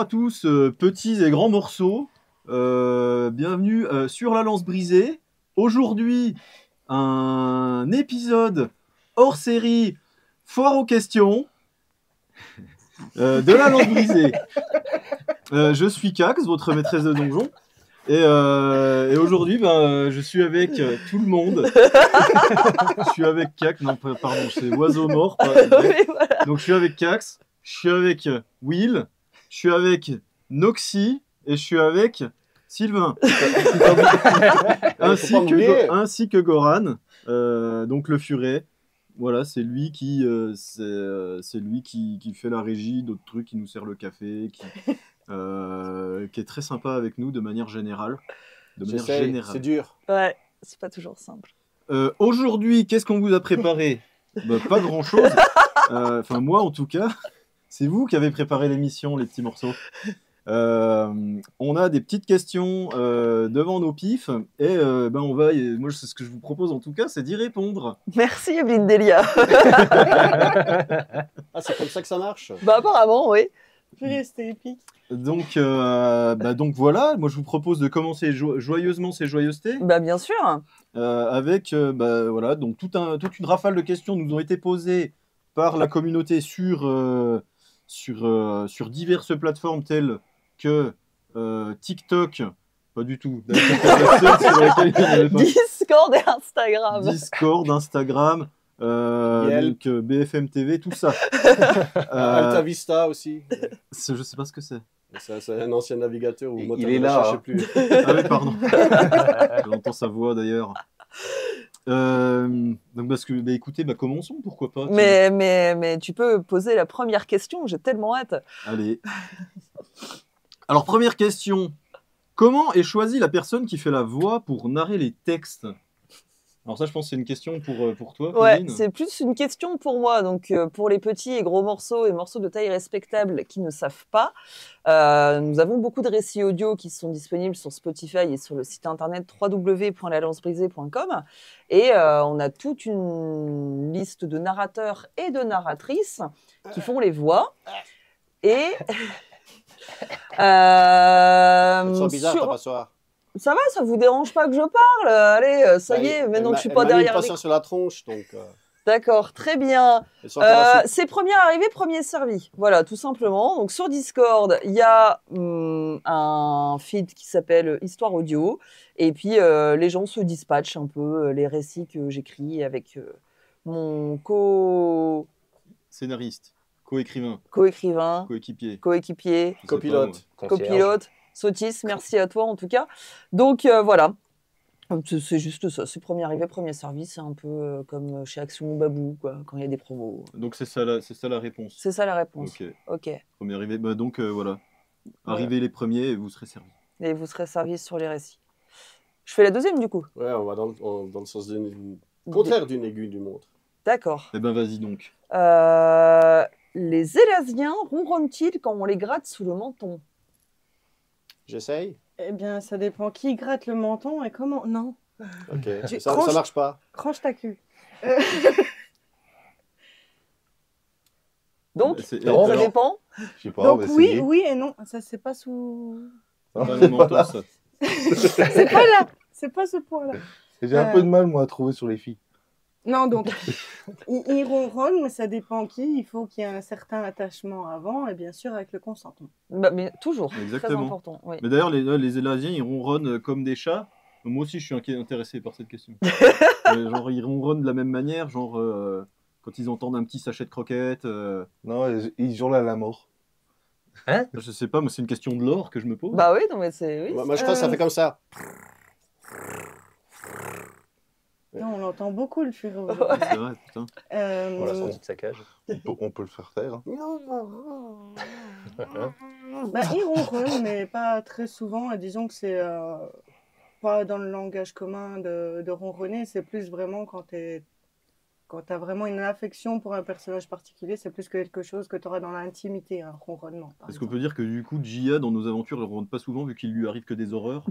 à tous, petits et grands morceaux. Bienvenue sur la lance brisée. Aujourd'hui, un épisode hors série, foire aux questions de la lance brisée. Je suis Cax, votre maîtresse de donjon. Et aujourd'hui, je suis avec tout le monde. Je suis avec Cax, non, pardon, c'est Oiseau Mort. Voilà. Donc je suis avec Cax, je suis avec Will, je suis avec Noxy et je suis avec Sylvain. ainsi que Goran, donc le furet. Voilà, c'est lui qui fait la régie d'autres trucs, qui nous sert le café, qui est très sympa avec nous de manière générale. C'est dur. Ouais, c'est pas toujours simple. Aujourd'hui, qu'est-ce qu'on vous a préparé? Pas grand-chose. Enfin, moi en tout cas. C'est vous qui avez préparé l'émission, les petits morceaux. On a des petites questions devant nos pifs et moi c'est ce que je vous propose en tout cas, c'est d'y répondre. Merci Evelyne Delia. Ah, c'est comme ça que ça marche. Bah apparemment, oui. C'était épique. Donc voilà, moi je vous propose de commencer joyeusement ces joyeusetés. Bah bien sûr. Avec voilà, donc toute une rafale de questions nous ont été posées par la communauté sur diverses plateformes telles que TikTok, pas du tout. Discord et Instagram. Discord, Instagram, donc, BFM TV, tout ça. Alta Vista aussi. Je sais pas ce que c'est. C'est un ancien navigateur ou moteur. Il est là. Je sais plus. Ah oui, pardon. J'entends sa voix d'ailleurs. Donc parce que écoutez, commençons, pourquoi pas. Mais tu peux poser la première question, j'ai tellement hâte. Allez. Alors première question, comment est choisie la personne qui fait la voix pour narrer les textes? Alors ça, je pense que c'est une question pour toi, Ouais, Pauline. c'est plus une question pour moi. Donc pour les petits et gros morceaux et morceaux de taille respectable qui ne savent pas, nous avons beaucoup de récits audio qui sont disponibles sur Spotify et sur le site internet www.lalancebrisée.com. Et on a toute une liste de narrateurs et de narratrices qui font les voix. Et C'est bizarre, ta passoire. Ça va, ça vous dérange pas que je parle? Allez, ça y est, maintenant que je suis pas derrière. Elle m'a mis une sur la tronche, donc. D'accord, très bien. C'est premier arrivé, premier servi. Voilà, tout simplement. Donc sur Discord, il y a un feed qui s'appelle Histoire Audio. Et puis les gens se dispatchent un peu les récits que j'écris avec mon scénariste, coécrivain, coéquipier, copilote. Sotis, merci à toi en tout cas. Donc voilà, c'est juste ça, c'est premier arrivé, premier servi, c'est un peu comme chez Action ou Babou, quoi, quand il y a des promos. Donc c'est ça la réponse. C'est ça la réponse. Ok. Premier arrivé, donc voilà, arrivez les premiers et vous serez servis. Et vous serez servis sur les récits. Je fais la deuxième du coup. Ouais, on va dans le sens contraire d'une aiguille du montre. D'accord. Eh ben vas-y donc. Les Élasiens ronronnent-ils quand on les gratte sous le menton? J'essaye. Eh bien, ça dépend qui gratte le menton et comment. Non. Ok, ça marche pas. Cranche ta queue. Donc, ça dépend. Je sais pas, donc oui et non. Ça, c'est pas sous... le menton, ça. C'est pas là. C'est pas ce point-là. J'ai un peu de mal, moi, à trouver sur les filles. Non, donc, ils ronronnent, mais ça dépend qui. Il faut qu'il y ait un certain attachement avant, et bien sûr avec le consentement. Mais toujours, exactement. Très important. Oui. Mais d'ailleurs, les Élasiens, ils ronronnent comme des chats. Moi aussi, je suis intéressé par cette question. Genre, ils ronronnent de la même manière, genre quand ils entendent un petit sachet de croquettes. Non, ils hurlent à la mort. Hein? Je sais pas, mais c'est une question de l'or que je me pose. Bah oui, non mais c'est... Oui, moi, je crois que ça fait comme ça. Non, on l'entend beaucoup le furet. Ouais. C'est vrai, putain. On l'a senti de sa cage. On peut le faire taire. Ils ronronnent, mais pas très souvent. Et disons que c'est pas dans le langage commun de ronronner. C'est plus vraiment quand t'as vraiment une affection pour un personnage particulier, c'est plus que quelque chose que tu auras dans l'intimité, un ronronnement. Est-ce qu'on peut dire que du coup, Jia, dans nos aventures, elle ronronne pas souvent vu qu'il lui arrive que des horreurs?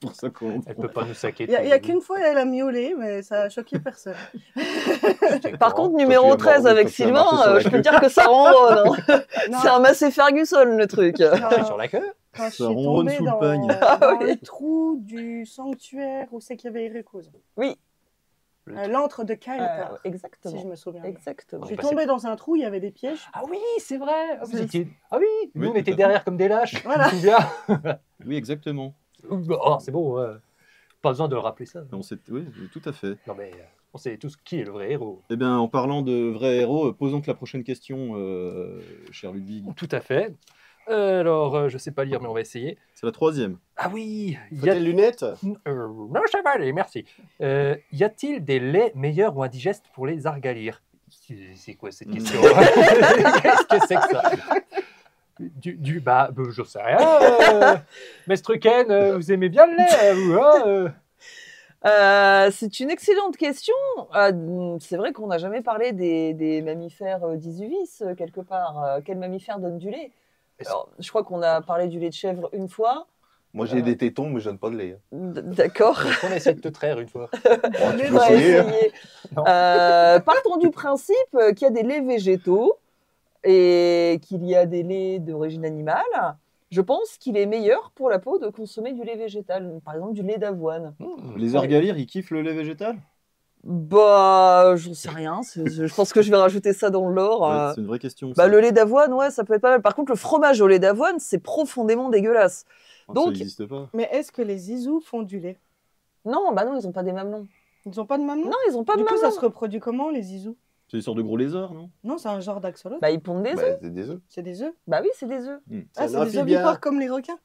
pour ça qu'on Elle peut pas nous saquer. Il n'y a qu'une fois, elle a miaulé, mais ça a choqué personne. Par contre, Toi, numéro tu as 13 marché avec sur la Sylvain, je peux queue. te dire que ça ronronne. Hein. Non, C'est un Massey Ferguson, le truc. Sur la queue. quand je Ça suis ronronne tombée sous le dans, pagne. dans le trou du sanctuaire où c'est qu'il y avait Irécuse. Oui, L'antre de Kaeta, si je exactement. me souviens bien. Exactement. Je suis Bah, tombée dans un trou, il y avait des pièges. Ah oui, c'est vrai. Vous C'est- étiez... Ah oui, nous Oui, on tout était à fait. derrière comme des lâches. Voilà. Je me souviens. Oui, exactement. Oh, c'est bon. Pas besoin de rappeler ça. Oui, tout à fait. Non mais on sait tous qui est le vrai héros. Eh bien, en parlant de vrais héros, posons que la prochaine question, cher Ludwig. Tout à fait. Alors, je sais pas lire, mais on va essayer. C'est la 3e. Ah oui, Faut tes lunettes. non, ça va aller, merci. Y a-t-il des laits meilleurs ou indigestes pour les argalires? C'est quoi cette question? Qu'est-ce que c'est que ça? Je sais rien. Mestruken, vous aimez bien le lait, vous, hein C'est une excellente question. C'est vrai qu'on n'a jamais parlé des mammifères d'Isuvis, quelque part. Quel mammifère donne du lait? Alors, je crois qu'on a parlé du lait de chèvre une fois. Moi, j'ai des tétons, mais je donne pas de lait. D'accord. On essaie de te traire une fois. Bon, On tu peux va essayer. essayer. Non. Partons du principe qu'il y a des laits végétaux et qu'il y a des laits d'origine animale. Je pense qu'il est meilleur pour la peau de consommer du lait végétal, par exemple du lait d'avoine. Les argalires, ils kiffent le lait végétal? Bah, j'en sais rien. Je pense que je vais rajouter ça dans le lore. Ouais, c'est une vraie question. Bah, ça. le lait d'avoine, ouais, ça peut être pas mal. Par contre, le fromage au lait d'avoine, c'est profondément dégueulasse. Ça donc- n'existe pas. Mais est-ce que les Isous font du lait? Non, bah non, ils ont pas des mamelons. Ils n'ont pas de mamelon? Non, ils ont pas Du de coup, ça mamelons. se reproduit comment, les Isous? C'est des sortes de gros lézards, non? Non, c'est un genre d'axolote. Bah, ils pondent des œufs. Bah, c'est des œufs. C'est des œufs. Bah oui, c'est des œufs. Ah, un c'est des amphibien. ovipares comme les requins.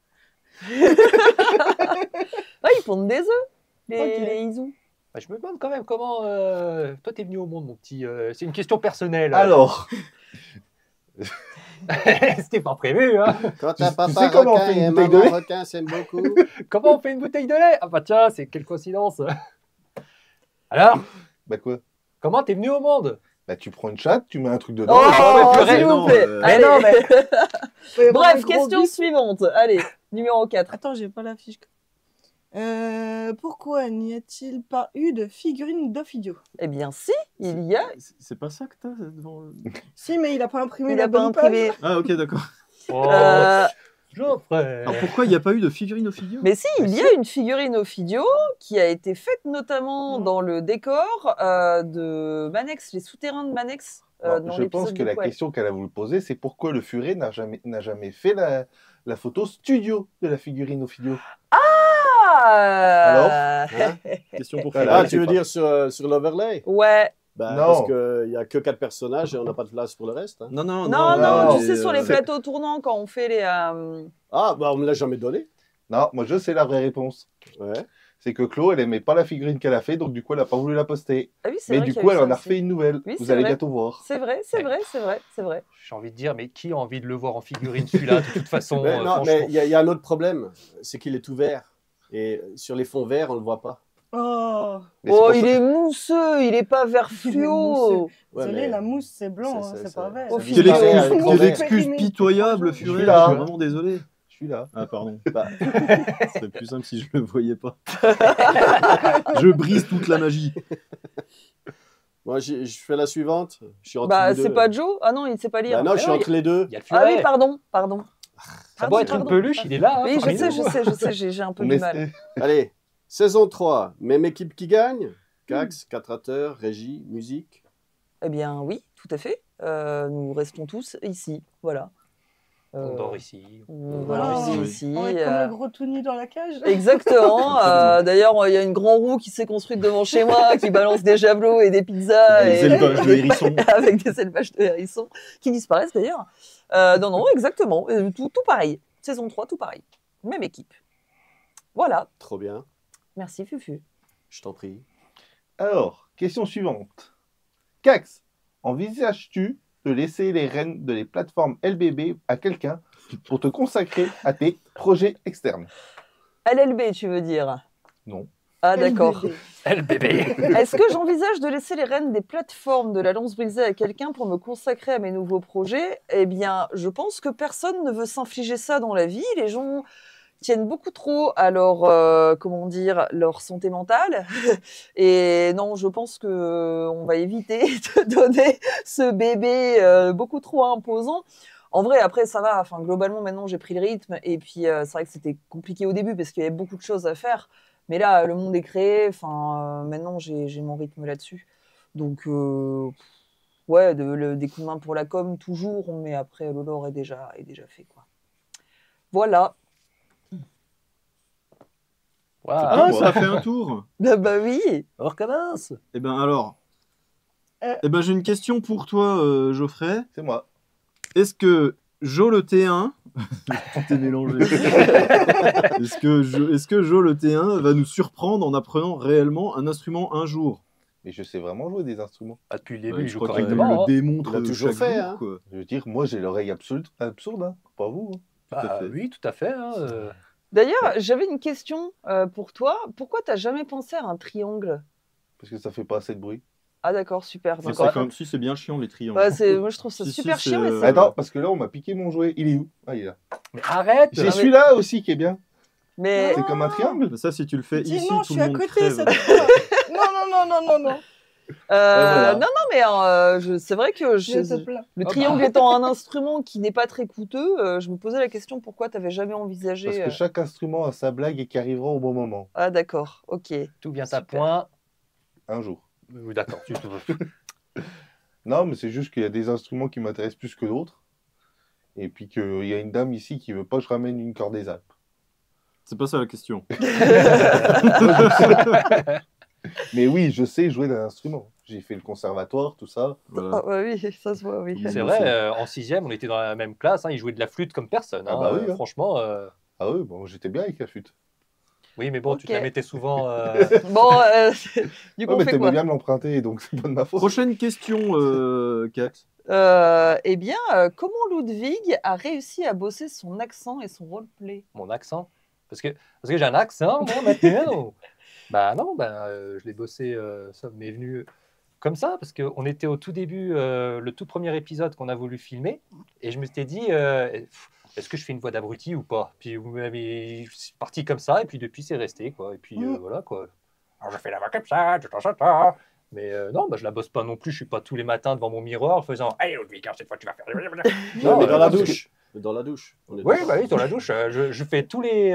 Ouais, ils pondent des œufs, les, Ok. les isous. Bah, je me demande quand même comment toi t'es venu au monde, mon petit. C'est une question personnelle. Alors, C'était pas prévu, hein. Quand Tu- un tu papa sais comment on requin fait une et bouteille de maman lait requin s'aiment beaucoup. Comment on fait une bouteille de lait? Ah bah tiens, c'est quelle coïncidence. Alors, bah quoi? comment t'es venu au monde? Bah, tu prends une chatte, tu mets un truc dedans. Oh, et ça ouais, fait purée, s'il non, vous plaît. mais Allez. non, mais- Faut y avoir un Bref, gros question bif. suivante. Allez, numéro 4. Attends, j'ai pas la fiche. Pourquoi n'y a-t-il pas eu de figurine d'Ophidio? Eh bien, si, il y a. C'est pas ça que t'as devant le... Si, mais il a pas imprimé Il la a pas bonne imprimé. page. Ah, ok, d'accord. Oh, Euh, Geoffrey. Alors pourquoi il n'y a pas eu de figurine au figure? mais si, il y a une figurine Ophidio qui a été faite notamment Mhm. dans le décor de Manex, les souterrains de Manex. Alors, Dans je pense l'épisode que de la Poil. question qu'elle a voulu poser, c'est pourquoi le furet n'a jamais fait la photo studio de la figurine Ophidio. Ah Hein Question pour Voilà. Fred. Ah, tu veux dire sur l'overlay? Ouais. Bah, Non. parce qu'il n'y a que 4 personnages et on n'a pas de place pour le reste. hein. Non, non, Non, non, non, tu mais, sais, sur les c'est- plateaux tournants, quand on fait les. Ah, bah on me l'a jamais donné. Non, moi je sais la vraie réponse. Ouais. C'est que Chloé, elle aimait pas la figurine qu'elle a fait, donc du coup, elle a pas voulu la poster. Ah oui, c'est Mais vrai du qu'il y coup, a eu elle en ça a aussi. refait une nouvelle. Oui, Vous c'est allez vrai. bientôt voir. C'est vrai, c'est vrai, c'est vrai, c'est vrai. J'ai envie de dire, mais qui a envie de le voir en figurine celui-là, de toute façon Mais non, franchement. mais il y a un autre problème, c'est qu'il est tout vert. Et sur les fonds verts, on ne le voit pas. Oh, Mais c'est Oh, pour il ça- est mousseux, il est pas vert Il est fluo. Ouais, désolé, mais- la mousse c'est blanc, C'est- hein, c'est- c'est pas c'est- vert. Au c'est fil Quelle du vert, temps. excuse, grand quelle vert. excuse pitoyable, Je suis Furet. là. Je suis vraiment désolé. Je suis là. Ah, pardon. Bah, C'est plus simple si je le voyais pas. Je brise toute la magie. moi, je fais la suivante. Je suis entre Bah, les deux. c'est pas Joe. Ah non, il ne sait pas lire. Bah non, je suis non, entre les deux. Il y a le Ah furet. oui, pardon. Ça doit être une peluche, il est là. hein, Oui, je parmi sais, nous. j'ai un peu Mais du mal. Allez, saison 3. Même équipe qui gagne. Cax, Catrateur, Régie, Musique. Eh bien, oui, tout à fait. Nous restons tous ici. Voilà. On dort ici. Voilà, Ah, on est oui. ici. On est comme le gros tout nu dans la cage. Exactement. D'ailleurs, il y a une grande roue qui s'est construite devant chez moi, qui balance des javelots et des pizzas. Les élevages de hérissons. Avec des élevages de hérissons qui disparaissent d'ailleurs. Non, exactement. Tout pareil. Saison 3, tout pareil. Même équipe. Voilà. Trop bien. Merci, Fufu. Je t'en prie. Alors, question suivante. Cax, envisages-tu de laisser les rênes de les plateformes LBB à quelqu'un pour te consacrer à tes projets externes? LLB, tu veux dire? Non. Ah, d'accord. Elle bébé. Est-ce que j'envisage de laisser les rênes des plateformes de la lance brisée à quelqu'un pour me consacrer à mes nouveaux projets? Eh bien, je pense que personne ne veut s'infliger ça dans la vie. Les gens, tiennent beaucoup trop à leur, comment dire, leur santé mentale. Et non, je pense que on va éviter de donner ce bébé beaucoup trop imposant. En vrai, après, ça va. Enfin, globalement, maintenant, j'ai pris le rythme. Et puis, c'est vrai que c'était compliqué au début parce qu'il y avait beaucoup de choses à faire. Mais là, le monde est créé. Enfin, maintenant, j'ai mon rythme là-dessus. Donc, ouais, des coups de main pour la com, toujours. Mais après, le lore est déjà fait, quoi. Voilà. Waouh. Ah, ça a fait un tour. Bah oui. On recommence. Eh ben alors, Euh. eh ben j'ai une question pour toi, Geoffrey. C'est moi. Est-ce que Jo le T1, tout est mélangé. Est-ce que Jo le T1 va nous surprendre en apprenant réellement un instrument un jour? Mais je sais vraiment jouer des instruments. Ah, depuis le début, Ouais, il je joue crois qu'il correctement. le hein. démontre Il a toujours chaque fait, jour, hein. quoi. Je veux dire, moi j'ai l'oreille absurde, hein. Pas vous. Hein. à Bah, fait. oui, tout à fait. hein, D'ailleurs, j'avais une question pour toi. Pourquoi t'as jamais pensé à un triangle? Parce que ça fait pas assez de bruit. Ah d'accord, super. Si, Donc, c'est comme si c'est bien chiant les triangles. ouais, moi je trouve ça Si, super si, chiant. c'est, Et c'est- Attends, parce que là on m'a piqué mon jouet. Il est où? Ah, il est là. Mais arrête. J'ai mais- celui-là aussi qui est bien. Mais C'est comme un triangle. Ça, si tu le fais Dis ici, non, tout je suis le à monde côté crève. cette fois. Non. voilà. non, mais c'est vrai que Je te plains. le Ah triangle bah. étant un instrument qui n'est pas très coûteux, je me posais la question pourquoi t'avais jamais envisagé. Parce que chaque instrument a sa blague et qui arrivera au bon moment. Ah d'accord, ok. Tout vient à Super. point. Un jour. Oui, d'accord. Non, mais c'est juste qu'il y a des instruments qui m'intéressent plus que d'autres. Et puis qu'il y a une dame ici qui veut pas que je ramène une corde des Alpes. C'est pas ça la question. Mais oui, je sais jouer d'un instrument. J'ai fait le conservatoire, tout ça. Voilà. Ah ouais, oui, ça se voit, oui. Oui. C'est vrai, en 6e, on était dans la même classe. Il jouait de la flûte comme personne. Ah bah oui, hein. Franchement. Ah oui, bon, j'étais bien avec la flûte. Oui, mais bon, tu te Ok. la mettais souvent. Bon, du coup, Ouais, on mais fait t'aimais quoi? bien me l'emprunter, donc c'est pas de ma faute. Prochaine question, Cax. Eh bien, comment Ludwig a réussi à bosser son accent et son roleplay? Mon accent. Parce que j'ai un accent, moi, maintenant. Bah non, je l'ai bossé, ça m'est venu comme ça, parce qu'on était au tout début, le tout premier épisode qu'on a voulu filmer, et je me suis dit, est-ce que je fais une voix d'abruti ou pas? Puis c'est parti comme ça, et puis depuis, c'est resté, quoi. Et puis voilà, quoi. Alors, je fais la voix comme ça, de temps en temps. Mais non, je la bosse pas non plus, je suis pas tous les matins devant mon miroir en faisant « Allez, Ludwig, cette fois, tu vas faire... » Non, mais dans la parce que- douche. Dans la douche. On est Oui, d'accord. bah oui, dans la douche. Je fais tous les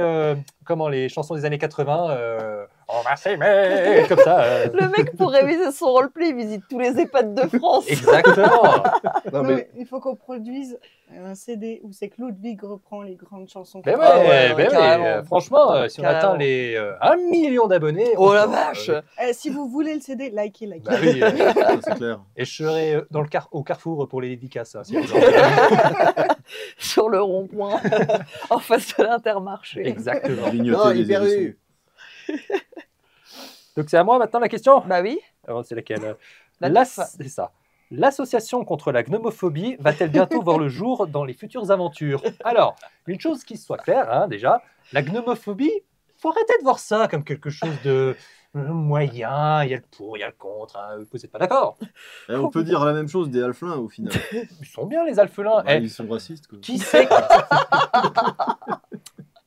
les chansons des années 80. On va s'aimer comme ça. Le mec, pour réviser son roleplay, il visite tous les EHPAD de France. Exactement. Non, Non, mais mais il faut qu'on produise un CD où c'est que Ludwig reprend les grandes chansons. Ben Ah ouais, ouais, ben oui, carrément. franchement, si on Carrément. atteint les 1 million d'abonnés. Oh la franchement, vache! Si vous voulez le CD, likez. bah oui, Ça, c'est clair. et je serai dans au Carrefour pour les dédicaces. Hein, si vous en avez. Sur le rond-point, en face de l'Intermarché. Exactement. Grignoter Non, les hyper hérissons. eu. Donc c'est à moi maintenant la question. Bah oui. Alors, c'est laquelle? La neuf. C'est ça. L'association contre la gnomophobie va-t-elle bientôt voir le jour dans les futures aventures? Alors, une chose qui soit claire, hein, déjà, la gnomophobie, faut arrêter de voir ça comme quelque chose de moyen, il y a le pour, il y a le contre, hein, vous n'êtes pas d'accord? Eh, on peut dire la même chose des Halflins au final. Ils sont bien les alphelins. Bah, Eh, ils sont racistes. Quoi. qui sait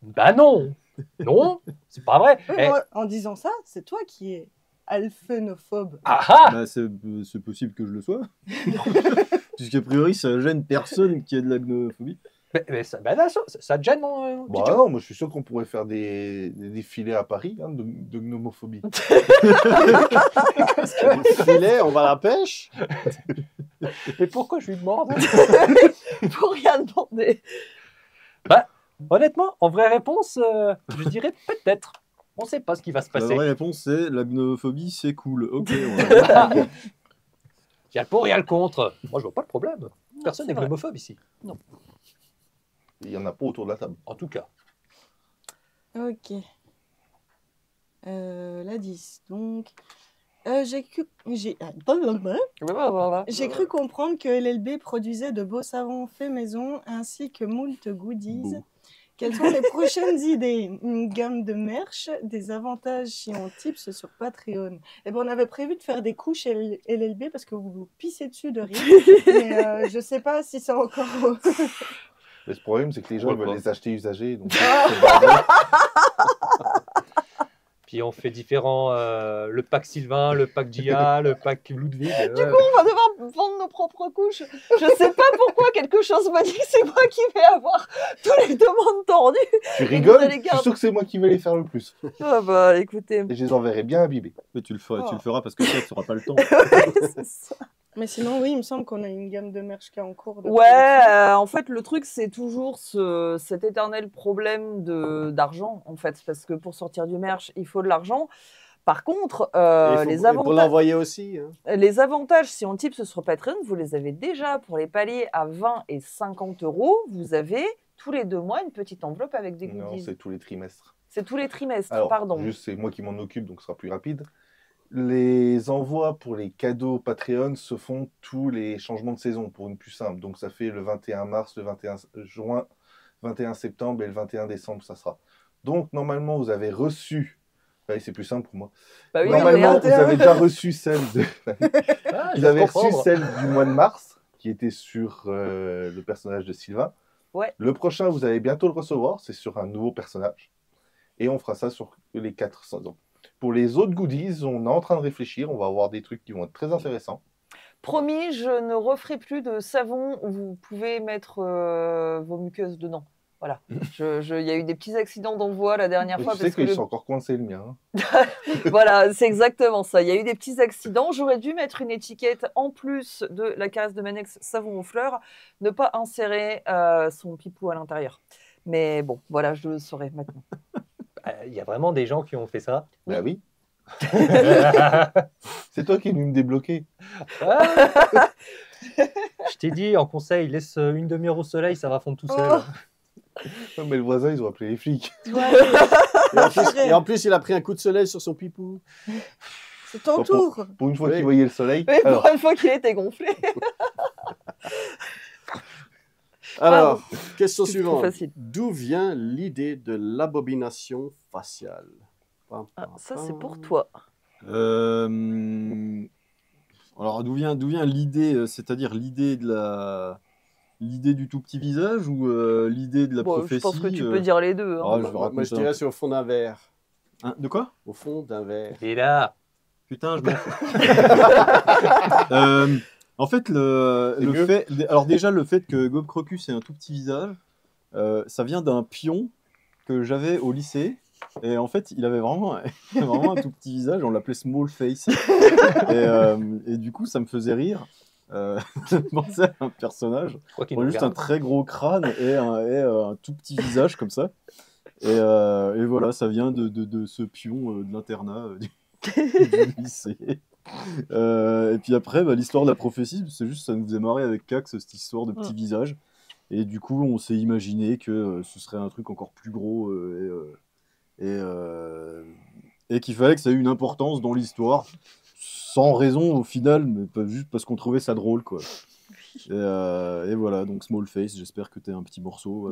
Bah non, non, c'est pas vrai. Ouais, Eh, moi, en disant ça, c'est toi qui es alphénophobe. ah ah Bah, c'est possible que je le sois. Puisqu'a priori, ça gêne personne qui a de la gnomophobie. mais ça te gêne, mon petit bah Joe non, moi je suis sûr qu'on pourrait faire des défilés à Paris de gnomophobie. Filet, on va à la pêche. Et pourquoi je lui demande? Pour rien demander. Honnêtement, en vraie réponse, je dirais peut-être. On ne sait pas ce qui va se La passer. vraie réponse, c'est la gnomophobie, c'est cool. Ok, on va- Il y a le pour, il y a le contre. Moi, je vois pas le problème. Personne c'est n'est vrai. gnomophobe ici. Il y en a pas autour de la table. En tout cas. Ok. La 10. Donc, j'ai cru comprendre que LLB produisait de beaux savons faits maison ainsi que moult goodies. Beau. Quelles sont les prochaines idées? Une gamme de merch, des avantages si on tips sur Patreon. Eh ben, on avait prévu de faire des couches LLB parce que vous vous pissez dessus de rire. Mais je sais pas si c'est encore. Mais ce problème, c'est que les gens Pourquoi veulent pas. les acheter usagés. Donc, c'est le bordel. Puis on fait différents, le pack Sylvain, le pack Gia, le pack Ludwig. On va devoir vendre nos propres couches. Je sais pas pourquoi quelque chose m'a dit que c'est moi qui vais avoir tous les demandes tordues. Tu vous rigoles? allez Je suis garder. sûr que c'est moi qui vais les faire le plus. Ah bah écoutez. Et je les enverrai bien imbibés. Mais tu le feras, Oh. tu le feras parce que ça, tu n'auras pas le temps. C'est ça. Mais sinon, oui, il me semble qu'on a une gamme de merch qui est en cours. de Ouais, production. en fait, le truc, c'est toujours cet éternel problème d'argent, en fait, parce que pour sortir du merch, il faut de l'argent. Par contre, Et les pour avantages, l'envoyer aussi. Hein. les avantages, si on type sur Patreon, vous les avez déjà pour les paliers à 20 et 50 euros. Vous avez tous les 2 mois une petite enveloppe avec des Non, goodies. c'est tous les trimestres. C'est tous les trimestres, Alors, pardon. juste, c'est moi qui m'en occupe, donc ce sera plus rapide. Les envois pour les cadeaux Patreon se font tous les changements de saison pour une plus simple. Donc ça fait le 21 mars, le 21 juin, 21 septembre et le 21 décembre, ça sera. Donc normalement, vous avez reçu. Ouais, c'est plus simple pour moi. Bah oui, Normalement, regarde. vous avez déjà reçu celle de. Ah, je Vous avez vais reçu comprendre. celle du mois de mars, qui était sur le personnage de Sylvain. Ouais. Le prochain, vous allez bientôt le recevoir, c'est sur un nouveau personnage. Et on fera ça sur les 400 ans. Pour les autres goodies, on est en train de réfléchir. On va avoir des trucs qui vont être très intéressants. Promis, je ne referai plus de savon où vous pouvez mettre vos muqueuses dedans. Voilà. Il y a eu des petits accidents d'envoi la dernière Et fois. tu sais Parce que que je suis encore coincé le mien. Voilà, c'est exactement ça. Il y a eu des petits accidents. J'aurais dû mettre une étiquette en plus de la caresse de Manex savon aux fleurs, ne pas insérer son pipou à l'intérieur. Mais bon, voilà, je le saurai maintenant. Il y a vraiment des gens qui ont fait ça. Bah oui. C'est toi qui es venu me débloquer. Ah. Je t'ai dit en conseil, laisse une demi-heure au soleil, ça va fondre tout seul. Oh. Ouais, mais le voisin, ils ont appelé les flics. Et en plus, il a pris un coup de soleil sur son pipou. C'est ton Pour- tour. Pour une fois Oui. qu'ils voyaient le soleil. Oui, Alors, pour une fois qu'il était gonflé. Alors, question C'est trop suivante. facile. D'où vient l'idée de l'abomination faciale? Pam, Ah, pam, ça, c'est pam. pour toi. Alors, d'où vient l'idée, c'est-à-dire l'idée l'idée du tout petit visage ou l'idée de la Bon, prophétie je pense que tu peux dire les deux. hein. Ah, je vais Moi, raconter je dirais sur le fond d'un verre. De quoi? Au fond d'un verre. Et là, Putain, je m'en fous. En fait, C'est le mieux. fait, alors déjà le fait que Gob Crocus ait un tout petit visage, ça vient d'un pion que j'avais au lycée. Et en fait, il avait vraiment un tout petit visage. On l'appelait Small Face. Et du coup, ça me faisait rire. Je pensais à un personnage. je crois qu'il On a nous juste un regarde. très gros crâne et un tout petit visage comme ça. Et voilà, ça vient de ce pion de l'internat du lycée. Et puis après, l'histoire de la prophétie, c'est juste ça nous faisait marrer avec Cax, cette histoire de petit visage. Et du coup, on s'est imaginé que ce serait un truc encore plus gros et qu'il fallait que ça ait une importance dans l'histoire, sans raison au final, mais pas juste parce qu'on trouvait ça drôle, quoi. Et voilà, donc Small Face, j'espère que tu as un petit morceau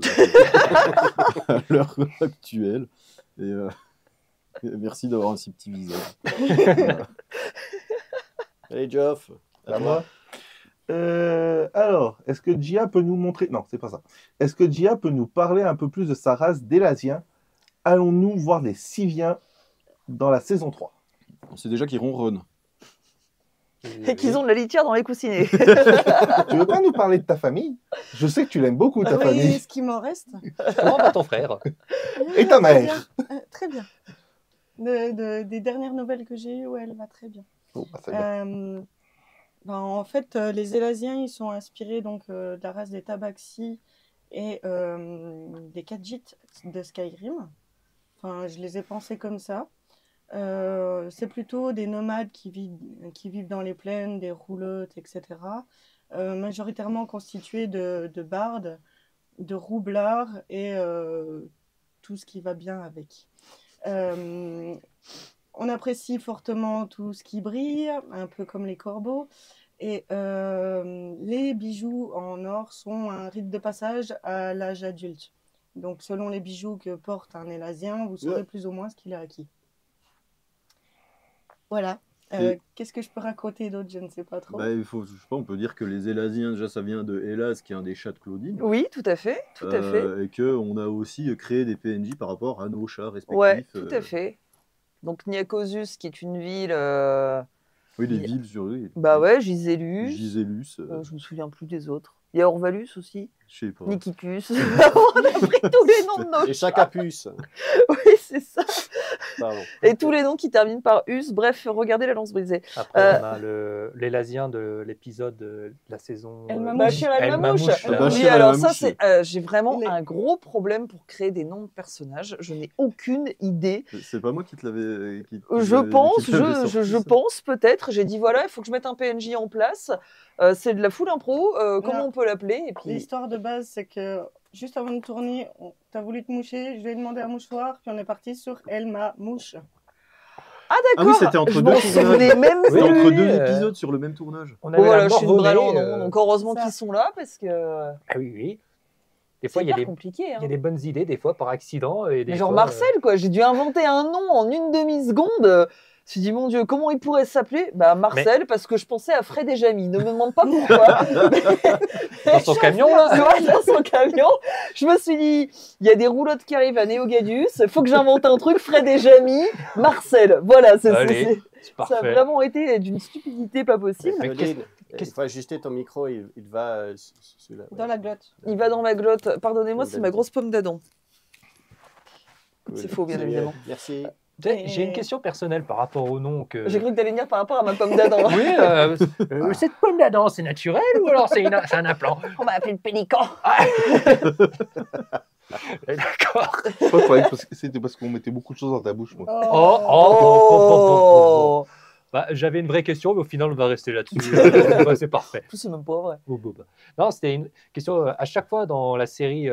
à l'heure actuelle. Et merci d'avoir un si petit visage. Voilà. Allez, Geoff. À moi. Alors, est-ce que Gia peut nous montrer... Non, c'est pas ça. Est-ce que Gia peut nous parler un peu plus de sa race d'Élasiens? Allons-nous voir les Siviens dans la saison 3? On sait déjà qu'ils ronronnent. Et qu'ils ont de la litière dans les coussinets. Tu veux pas nous parler de ta famille? Je sais que tu l'aimes beaucoup, ta Oui, famille. ce qui m'en reste. Comment va ton frère? Et ta Très mère? bien. Très bien. Des dernières nouvelles que j'ai eues, ouais, elle va très bien. Oh, bah, c'est bien. En fait, les Élasiens, ils sont inspirés donc, de la race des Tabaxi et des Khajiit de Skyrim. Enfin, je les ai pensés comme ça. C'est plutôt des nomades qui vivent dans les plaines, des roulottes, etc. Majoritairement constitués de bardes, de roublards et tout ce qui va bien avec. On apprécie fortement tout ce qui brille, un peu comme les corbeaux. Et les bijoux en or sont un rite de passage à l'âge adulte. Donc, selon les bijoux que porte un Élasien, vous saurez plus ou moins ce qu'il a acquis. Voilà. Qu'est-ce que je peux raconter d'autre? Je ne sais pas trop. Bah, je sais pas, on peut dire que les Élasiens, déjà, ça vient de Hélas, qui est un des chats de Claudine. Oui, tout à fait, tout à fait. Et qu'on a aussi créé des PNJ par rapport à nos chats respectifs. Ouais, tout à fait. Donc Niacosus, qui est une ville. Oui, des villes sur lui. Bah ouais, Gisélus. Gisélus. Je me souviens plus des autres. Il y a Orvalus aussi. Je sais pas. Nikicus. On a pris tous les noms de nos Et chats. chaque capuce. Oui, c'est ça. Pardon. Et tous les noms qui terminent par us. Bref, regardez la lance brisée. Après, on a l'Élasien de l'épisode de la saison. El Mamouche. Bachir El Mamouche. là. Oui, Bachir alors El ça, Mamouche. j'ai vraiment Il est- un gros problème pour créer des noms de personnages. Je n'ai aucune idée. C'est pas moi qui te l'avais. Je pense peut-être. J'ai dit voilà, il faut que je mette un PNJ en place. C'est de la full impro. Comment on peut l'appeler? Et puis L'histoire de base, c'est que juste avant de tourner, t'as voulu te moucher, je lui ai demandé un mouchoir, puis on est parti sur Elle m'a mouche. ah Ah d'accord. oui, c'était entre je deux m'en tournages. souvenais même C'était plus. entre deux épisodes sur le même tournage. On Bon, avait voilà, la je suis une Morvonnée, vraie non. Donc heureusement ça. qu'ils sont là parce que Ah oui, oui. Des c'est fois, il y a hyper des compliqué. Hein. Il y a des bonnes idées, des fois par accident. Et des Mais genre fois, Marcel, quoi. J'ai dû inventer un nom en une demi-seconde. Je me suis dit, mon Dieu, comment il pourrait s'appeler? Bah, Marcel, parce que je pensais à Fred et Jamy. Ne me demande pas pourquoi. dans son camion, là. Ouais, dans son camion. Je me suis dit, il y a des roulottes qui arrivent à Néogadius. Il faut que j'invente un truc. Fred et Jamy, Marcel. Voilà, Allez, c'est ça a parfait. vraiment été d'une stupidité pas possible. Mais Claudine, qu'est-ce- il faut ajuster ton micro, il va celui-là. Dans la glotte. Il va dans ma glotte. Pardonnez-moi, Comme c'est ma grosse pomme d'Adam. Cool. C'est faux, bien C'est évidemment. Merci. J'ai une question personnelle par rapport au nom que. J'ai cru que t'allais venir par rapport à ma pomme d'Adam. Oui, cette pomme d'Adam, c'est naturel ou alors c'est un implant? On m'a appelé le pélican. D'accord. Je crois que c'était parce qu'on mettait beaucoup de choses dans ta bouche, moi. Oh. Bah, j'avais une vraie question, mais au final, on va rester là-dessus. Bah, c'est parfait. En plus, c'est même pas vrai. Non, c'était une question. À chaque fois dans la série,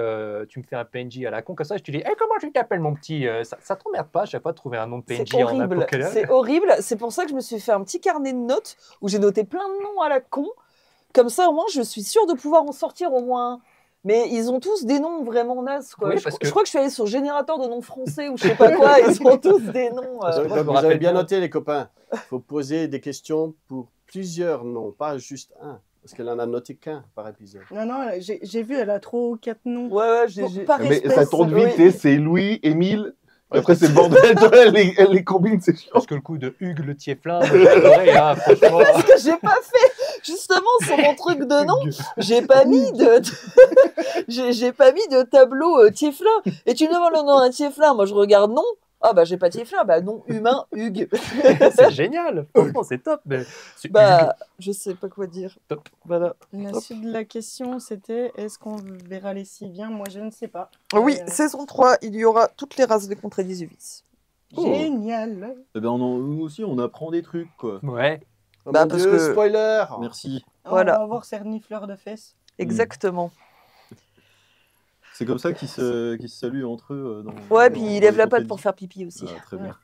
tu me fais un PNJ à la con, comme ça, je te dis comment tu t'appelles, mon petit? Ça t'emmerde pas à chaque fois de trouver un nom de PNJ C'est en horrible. n'importe quelle heure? C'est horrible. C'est pour ça que je me suis fait un petit carnet de notes où j'ai noté plein de noms à la con. Comme ça, au moins, je suis sûre de pouvoir en sortir au moins. Mais ils ont tous des noms vraiment nazes, quoi. Oui, je, parce que- je crois que je suis allée sur générateur de noms français ou je sais pas quoi. Ils ont tous des noms. Parce que moi, je me Vous rappelle avez bien bien. noté, les copains. Il faut poser des questions pour plusieurs noms, pas juste un. Parce qu'elle en a noté qu'un par épisode. Non, non, j'ai vu, elle a 3 ou 4 noms. Ouais, Par Mais espèce. ça tourne vite, oui. c'est Louis, Émile. Après, c'est le bordel. Toi, elle les combine, c'est chiant. Parce que le coup de Hugues le Tieflin, j'ai adoré, hein, franchement. Parce que j'ai pas fait justement sur mon truc de nom, j'ai pas mis de j'ai pas mis de tableau Tieflin. Et tu me demandes le nom d'un Tieflin, moi je regarde non. Ah bah j'ai pas Tieflin, bah non humain Hugues. C'est génial. Franchement, c'est top. Mais c'est Hugues. Bah je sais pas quoi dire. Top. Voilà. La suite de la question, c'était est-ce qu'on verra les Siviens? Moi, je ne sais pas. Oui, Mais, saison 3, il y aura toutes les races de contre 18. Génial. Eh ben, nous aussi, on apprend des trucs, quoi. Ouais. Oh Bah, mon parce Dieu, que- spoiler. Merci. Voilà. On va voir ces renifleurs de fesses. Exactement. C'est comme ça qu'ils se saluent entre eux. Ouais, puis il lève la patte pour faire pipi aussi. Ah, très bien.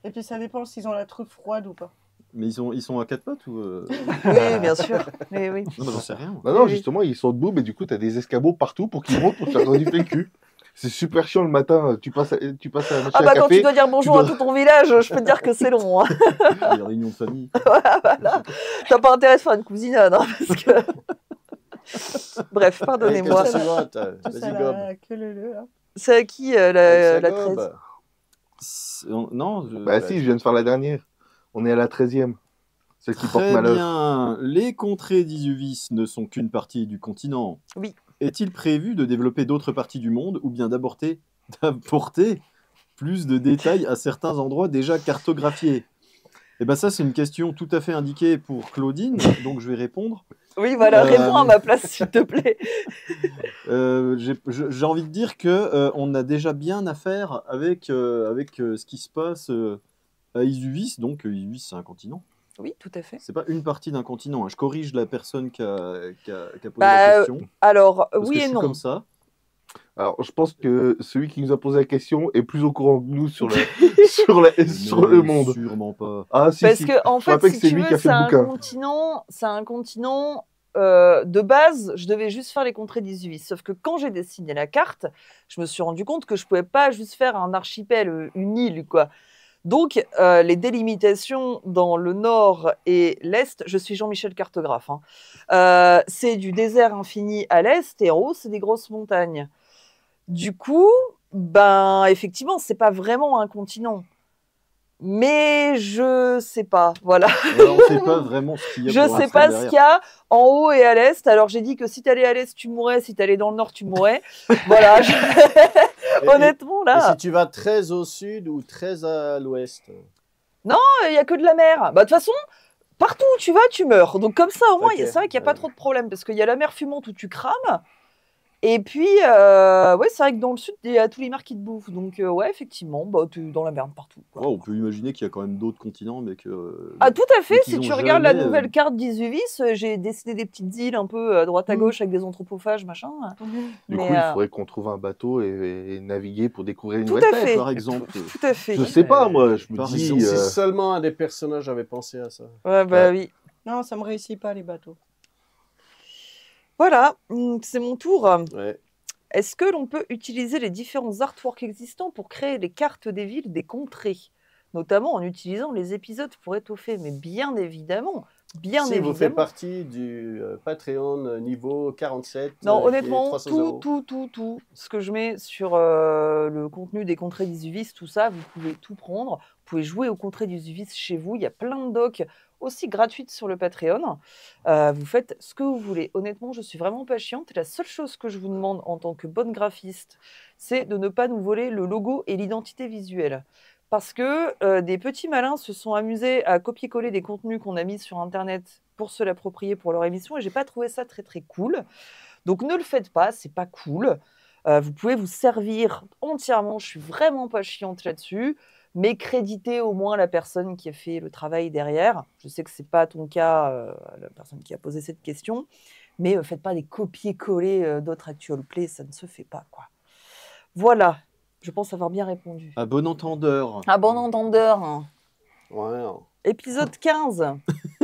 Et puis ça dépend s'ils ont la truffe froide ou pas. Mais ils sont à quatre pattes ou Oui, bien sûr. Oui, oui. Non, mais j'en sais rien. Non, non, Oui. justement, ils sont debout, mais du coup, t'as des escabeaux partout pour qu'ils montent pour te faire renifler le cul. C'est super chiant le matin. Tu passes à la machine Ah à bah quand café. tu dois dire bonjour à dois- tout ton village, je peux te dire que c'est long. Hein. Les réunions de famille. Voilà. T'as pas intérêt de faire une cousinade, hein, parce que... Bref, Allez, pardonnez-moi. question suivante. Tout ça, Vas-y, Gob. la queue leu, là. C'est à qui la Alexia 13? Gob. Non, Bah si, je viens de faire la dernière. On est à la 13e. Celle qui porte Très malheur. bien. Les contrées d'Isuvis ne sont qu'une partie du continent. Oui. Est-il prévu de développer d'autres parties du monde ou bien d'apporter plus de détails à certains endroits déjà cartographiés? Eh ben ça, c'est une question tout à fait indiquée pour Claudine, donc je vais répondre. Oui, voilà, Euh, réponds à ma place, s'il te plaît. J'ai envie de dire que on a déjà bien à faire avec ce qui se passe à Isuvis. Donc Isuvis, c'est un continent. Oui, tout à fait. C'est pas une partie d'un continent. Hein. Je corrige la personne qui a posé Bah, la question. Alors, Parce oui que je et suis non. comme ça. Alors, je pense que celui qui nous a posé la question est plus au courant que nous sur, sur Mais le monde. Sûrement pas. Ah, si, Parce si. que, en Je rappelle fait, que si c'est tu lui veux, qui a fait c'est le un bouquin. continent. De base, je devais juste faire les contrées d'Isuvis. Sauf que quand j'ai dessiné la carte, je me suis rendu compte que je pouvais pas juste faire un archipel, une île, quoi. Donc, les délimitations dans le nord et l'est, je suis Jean-Michel Cartographe, hein, c'est du désert infini à l'est et en haut, c'est des grosses montagnes. Du coup, ben, effectivement, c'est pas vraiment un continent. Mais je sais pas, voilà. Alors, on sait pas vraiment ce qu'il y a. Je pour sais l'instant pas ce derrière. qu'il y a en haut et à l'est. Alors, j'ai dit que si t'allais à l'est, tu mourrais. Si t'allais dans le nord, tu mourrais. Voilà. Honnêtement, Et si là, tu vas très au sud ou très à l'ouest? il y a que de la mer. Bah, de toute façon, partout où tu vas, tu meurs. Donc, comme ça, au moins, Ok. c'est vrai qu'il n'y a pas trop de problème. Parce qu'il y a la mer fumante où tu crames. Et puis, ouais, c'est vrai que dans le sud, il y a tous les mers qui te bouffent. Donc, ouais, effectivement, bah, tu es dans la merde partout, quoi. Ouais, on peut imaginer qu'il y a quand même d'autres continents, mais que. Ah, tout à fait. mais qu'ils Si ont tu regardes la jamais, nouvelle carte d'Isuvis, j'ai dessiné des petites îles un peu à droite à gauche avec des anthropophages, machin. Du Mais, coup, il faudrait qu'on trouve un bateau et naviguer pour découvrir une Tout nouvelle à terre. fait. Par exemple. Tout à fait. Je sais pas, moi, je me Par dis. exemple, Si seulement un des personnages avait pensé à ça. Ouais, bah Ouais. oui. Non, ça me réussit pas les bateaux. Voilà, c'est mon tour. Ouais. Est-ce que l'on peut utiliser les différents artworks existants pour créer les cartes des villes des contrées, notamment en utilisant les épisodes pour étoffer? Mais bien évidemment, bien Si évidemment. vous faites partie du Patreon niveau 47, Non, qui est honnêtement, 300 tout, €. ce que je mets sur le contenu des contrées d'Isuvis, tout ça, vous pouvez tout prendre. Vous pouvez jouer aux contrées d'Isuvis chez vous. Il y a plein de docs aussi gratuites sur le Patreon. Vous faites ce que vous voulez. Honnêtement, je suis vraiment pas chiante. La seule chose que je vous demande en tant que bonne graphiste, c'est de ne pas nous voler le logo et l'identité visuelle. Parce que des petits malins se sont amusés à copier-coller des contenus qu'on a mis sur Internet pour se l'approprier pour leur émission et j'ai pas trouvé ça très très cool. Donc ne le faites pas, c'est pas cool. Vous pouvez vous servir entièrement, je suis vraiment pas chiante là-dessus, mais créditez au moins la personne qui a fait le travail derrière. Je sais que c'est pas ton cas, la personne qui a posé cette question, mais faites pas des copier-coller d'autres actual play, ça ne se fait pas, quoi. Voilà, je pense avoir bien répondu. À bon entendeur. À bon entendeur, hein. Ouais. Épisode 15.